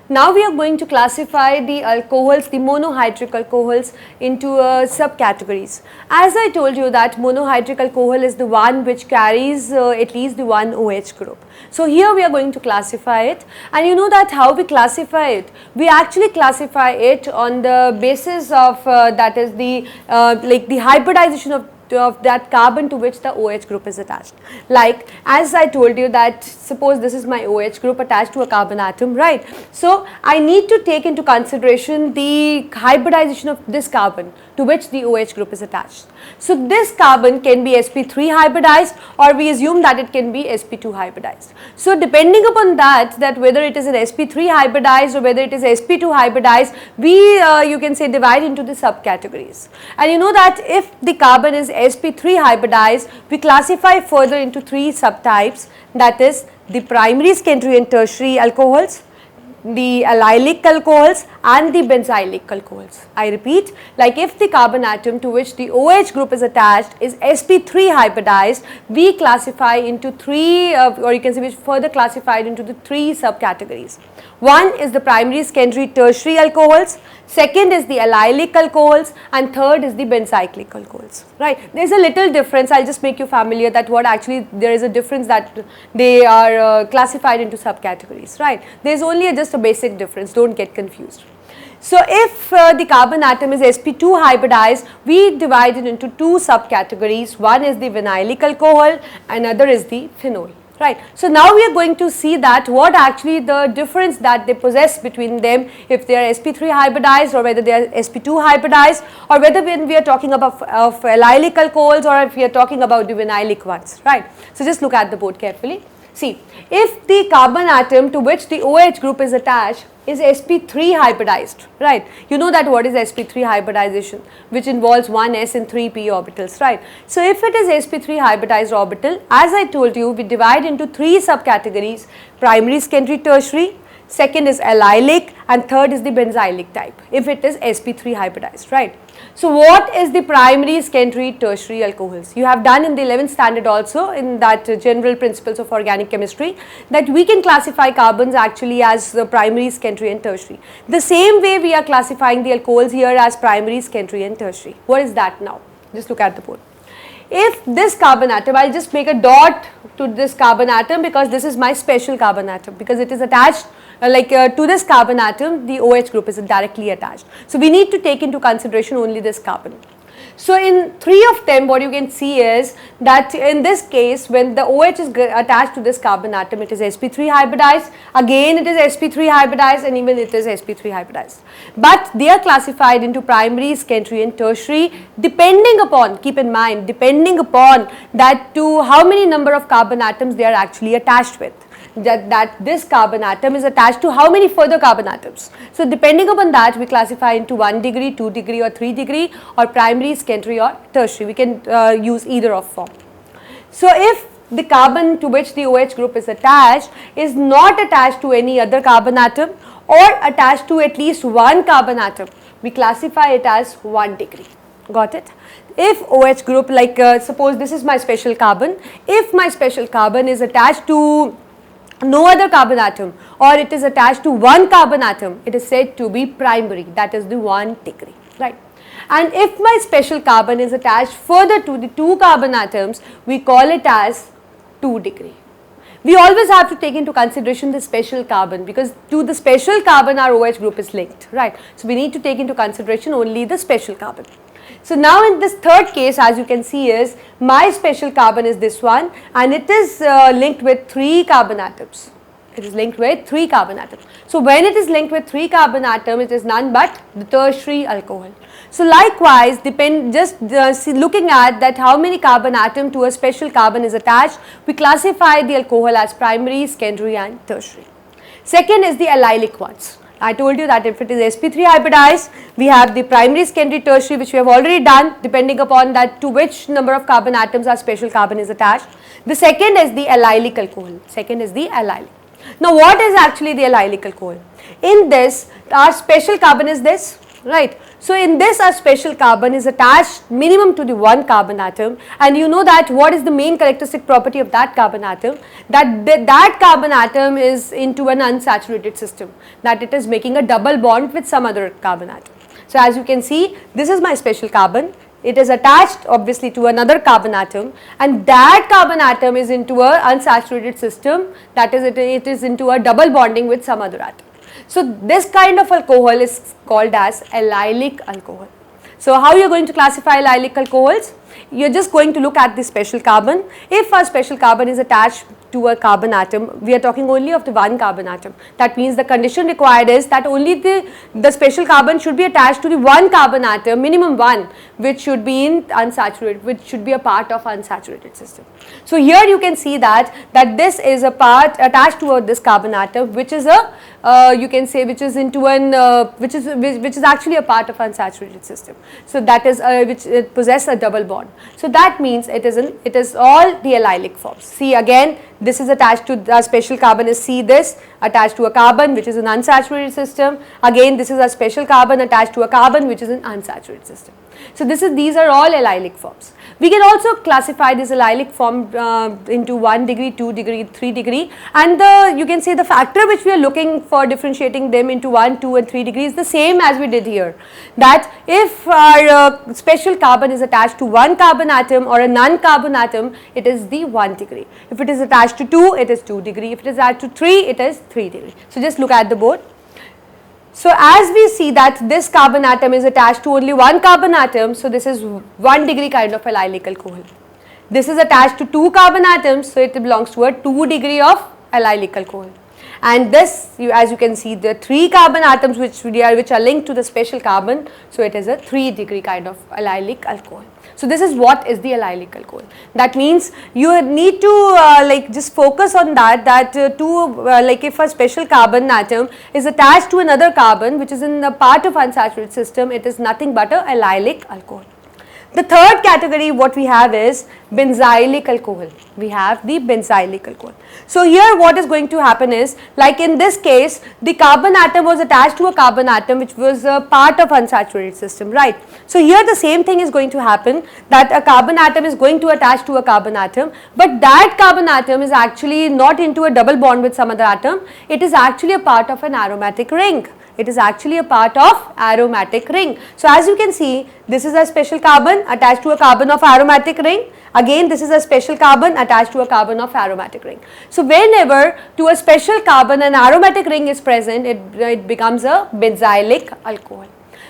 Now we are going to classify the alcohols, the monohydric alcohols into subcategories. As I told you that monohydric alcohol is the one which carries at least the one OH group. So here we are going to classify it, and you know that how we classify it? We actually classify it on the basis of that is the like the hybridization of that carbon to which the OH group is attached. Like as I told you that suppose this is my OH group attached to a carbon atom, right? So I need to take into consideration the hybridization of this carbon to which the OH group is attached. So this carbon can be sp3 hybridized, or we assume that it can be sp2 hybridized. So depending upon that whether it is an sp3 hybridized or whether it is sp2 hybridized, we you can say divide into the subcategories. And you know that if the carbon is sp3 hybridized, we classify further into three subtypes, that is the primary, secondary and tertiary alcohols, the allylic alcohols and the benzylic alcohols. I repeat, like if the carbon atom to which the OH group is attached is sp3 hybridized, we classify into three or you can say we further classified into the three subcategories. One is the primary, secondary, tertiary alcohols, second is the allylic alcohols, and third is the benzylic alcohols, right. There is a little difference, I will just make you familiar that what actually there is a difference that they are classified into subcategories, right. There is only just a basic difference, do not get confused. So if the carbon atom is sp2 hybridized, we divide it into two subcategories, one is the vinylic alcohol, another is the phenol. Right. So now we are going to see that what actually the difference that they possess between them, if they are sp3 hybridized or whether they are sp2 hybridized, or whether when we are talking about of allylic alcohols or if we are talking about the vinylic ones, right. So just look at the board carefully. See, if the carbon atom to which the OH group is attached is sp3 hybridized, right. You know that what is sp3 hybridization, which involves one s and 3 p orbitals, right. So if it is sp3 hybridized orbital, as I told you, we divide into three subcategories: primary, secondary, tertiary, second is allylic, and third is the benzylic type if it is sp3 hybridized, right. So what is the primary, secondary, tertiary alcohols? You have done in the 11th standard also in that general principles of organic chemistry that we can classify carbons actually as primary, secondary and tertiary. The same way we are classifying the alcohols here as primary, secondary and tertiary. What is that now? Just look at the board. If this carbon atom, I will just make a dot to this carbon atom because this is my special carbon atom, because it is attached to this carbon atom, the OH group is directly attached. So we need to take into consideration only this carbon. So in three of them, what you can see is that in this case, when the OH is attached to this carbon atom, it is sp3 hybridized, again it is sp3 hybridized, and even it is sp3 hybridized. But they are classified into primary, secondary and tertiary depending upon, keep in mind, depending upon that to how many number of carbon atoms they are actually attached with. That this carbon atom is attached to how many further carbon atoms. So depending upon that, we classify into 1 degree, 2 degree or 3 degree, or primary, secondary or tertiary. We can use either of form. So if the carbon to which the OH group is attached is not attached to any other carbon atom or attached to at least one carbon atom, we classify it as 1 degree. Got it? If OH group, suppose this is my special carbon, if my special carbon is attached to no other carbon atom or it is attached to one carbon atom, it is said to be primary, that is the 1 degree, right. And if my special carbon is attached further to the two carbon atoms, we call it as 2 degree. We always have to take into consideration the special carbon because to the special carbon our OH group is linked, right. So we need to take into consideration only the special carbon. So now in this third case, as you can see, is my special carbon is this one and it is linked with 3 carbon atoms. It is linked with 3 carbon atoms. So when it is linked with 3 carbon atoms, it is none but the tertiary alcohol. So likewise, looking at that how many carbon atom to a special carbon is attached, we classify the alcohol as primary, secondary and tertiary. Second is the allylic ones. I told you that if it is sp3 hybridized, we have the primary, secondary, tertiary, which we have already done depending upon that to which number of carbon atoms our special carbon is attached. The second is the allylic alcohol. Second is the allylic. Now what is actually the allylic alcohol? In this, our special carbon is this, right. So in this a special carbon is attached minimum to the one carbon atom, and you know that what is the main characteristic property of that carbon atom, that carbon atom is into an unsaturated system, that it is making a double bond with some other carbon atom. So as you can see, this is my special carbon. It is attached obviously to another carbon atom, and that carbon atom is into a unsaturated system, that is it is into a double bonding with some other atom. So this kind of alcohol is called as allylic alcohol. So how you are going to classify allylic alcohols? You are just going to look at the special carbon. If a special carbon is attached to a carbon atom, we are talking only of the one carbon atom. That means the condition required is that only the special carbon should be attached to the one carbon atom, minimum one, which should be in unsaturated, which should be a part of unsaturated system. So here you can see that this is a part attached to this carbon atom, which is a you can say which is into an which is actually a part of unsaturated system. So that is which it possesses a double bond. So that means it is all the allylic forms. See again, this is attached to the special carbon is C, this attached to a carbon which is an unsaturated system. Again this is a special carbon attached to a carbon which is an unsaturated system. So these are all allylic forms. We can also classify this allylic form into 1 degree, 2 degree, 3 degree, and you can say the factor which we are looking for differentiating them into 1, 2 and 3 degrees is the same as we did here, that if our special carbon is attached to one carbon atom or a non-carbon atom, it is the 1 degree. If it is attached to 2, it is 2 degree. If it is attached to 3, it is 3 degree. So just look at the board. So as we see that this carbon atom is attached to only one carbon atom, so this is 1 degree kind of allylic alcohol. This is attached to 2 carbon atoms, so it belongs to a 2 degree of allylic alcohol. And this, as you can see, the 3 carbon atoms which are linked to the special carbon, so it is a 3 degree kind of allylic alcohol. So this is what is the allylic alcohol. That means you need to just focus on that if a special carbon atom is attached to another carbon which is in a part of unsaturated system, it is nothing but a allylic alcohol. The third category what we have is benzylic alcohol. We have the benzylic alcohol. So here what is going to happen is, like in this case, the carbon atom was attached to a carbon atom which was a part of unsaturated system, right? So here the same thing is going to happen, that a carbon atom is going to attach to a carbon atom, but that carbon atom is actually not into a double bond with some other atom, it is actually a part of an aromatic ring. It is actually a part of aromatic ring. So as you can see, this is a special carbon attached to a carbon of aromatic ring. Again, this is a special carbon attached to a carbon of aromatic ring. So whenever to a special carbon an aromatic ring is present, it becomes a benzylic alcohol.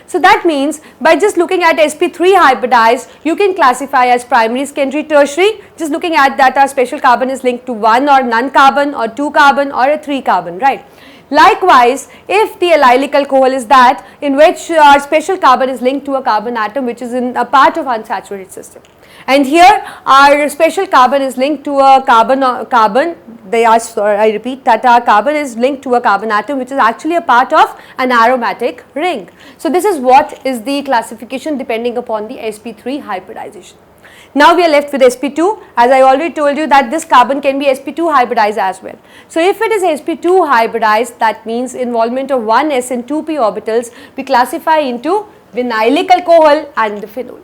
So that means by just looking at sp3 hybridized, you can classify as primary, secondary, tertiary, just looking at that our special carbon is linked to 1 or none carbon or 2 carbon or a 3 carbon, right? Likewise, if the allylic alcohol is that in which our special carbon is linked to a carbon atom which is in a part of unsaturated system, and here our special carbon is linked to a I repeat that our carbon is linked to a carbon atom which is actually a part of an aromatic ring. So this is what is the classification depending upon the sp3 hybridization. Now we are left with sp2. As I already told you that this carbon can be sp2 hybridized as well. So if it is sp2 hybridized, that means involvement of one s and 2p orbitals, we classify into vinylic alcohol and the phenol.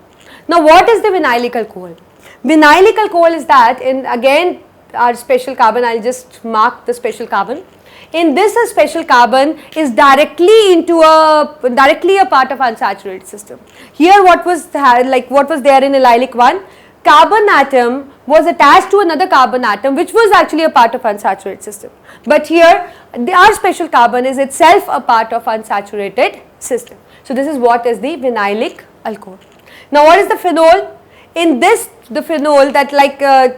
Now what is the vinylic alcohol? Vinylic alcohol is that, in again our special carbon, I will just mark the special carbon. In this a special carbon is directly a part of unsaturated system. Here what was there in allylic 1? Carbon atom was attached to another carbon atom which was actually a part of unsaturated system. But here our special carbon is itself a part of unsaturated system. So this is what is the vinylic alcohol. Now what is the phenol? In this, the phenol, that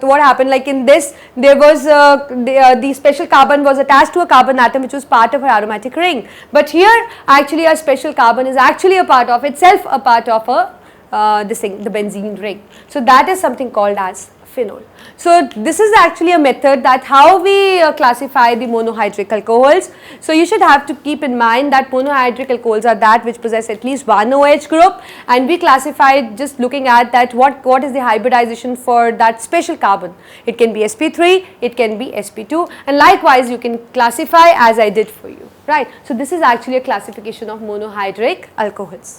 what happened, like in this there was the special carbon was attached to a carbon atom which was part of an aromatic ring, but here actually a special carbon is actually a part of itself a part of the benzene ring. So that is something called as phenol. So this is actually a method that how we classify the monohydric alcohols. So you should have to keep in mind that monohydric alcohols are that which possess at least one OH group, and we classify just looking at that what is the hybridization for that special carbon. It can be sp3, it can be sp2, and likewise you can classify as I did for you, right. So this is actually a classification of monohydric alcohols.